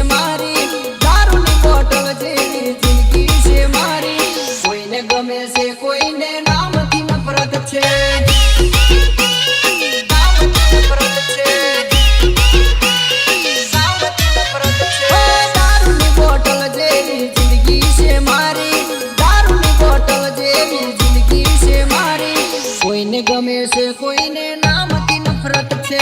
मारी दारूनी बोटल जेवी जिंदगी छे मारी कोईने गमे छे कोईने नामथी नफरत छे दारूनी बोटल जेवी जिंदगी छे मारी दारूनी बोटल जेवी जिंदगी छे मारी कोईने गमे छे कोईने नामथी नफरत छे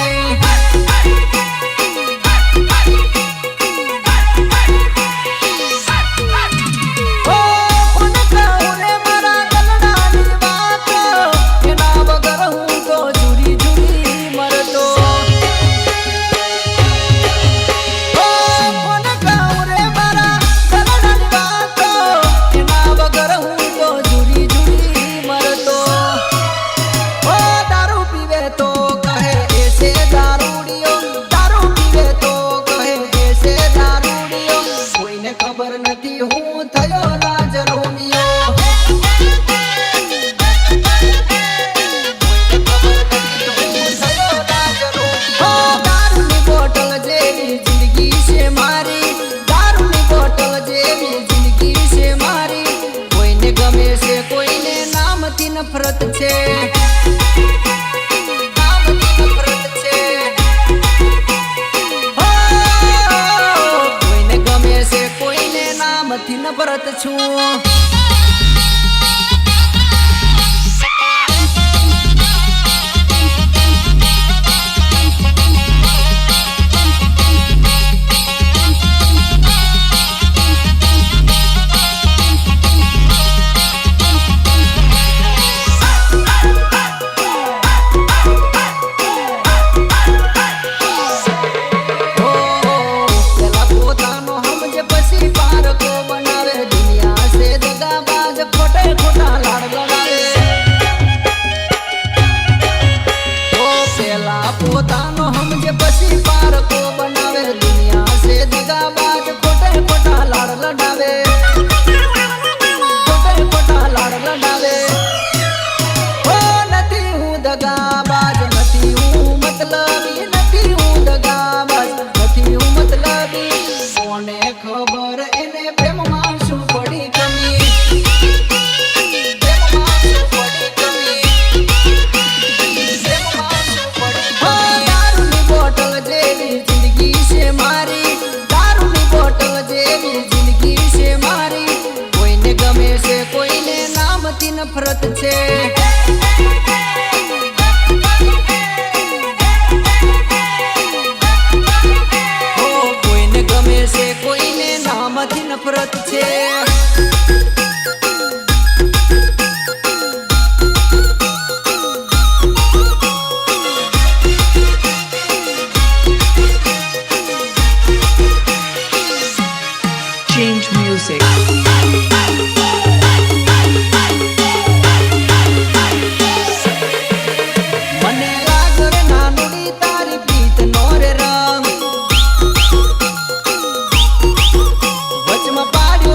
नफरत छे कोईने गमे छे कोईने नामथी नफरत छूं पोतानो हम जे बसी पार को बनावे दुनिया से दगाबाज खोटे खोटा लाड़ लडावे खोटे खोटा लाड़ लडावे ओ नथी हूँ दगाबाज नथी हूँ मतलबी नथी हूँ दगाबाज नथी हूँ मतलबी कोने खबर एने प्रेम में शुं पड़ी कमी कोईने नामथी नफरत छे कोईने गमे छे कोईने नामथी नफरत छे Change music. वचमा पाड़ी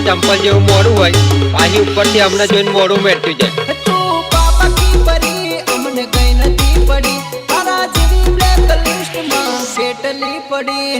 ચંપલ જેવું મોડું હોય પાછી ઉપરથી અમને જોઈને મોડું મેળતું જાય. તું પાપા કી પરી અમને કઈ નથી પડી તારા જેવી બ્લેક લિસ્ટમાં કેટલી પડી.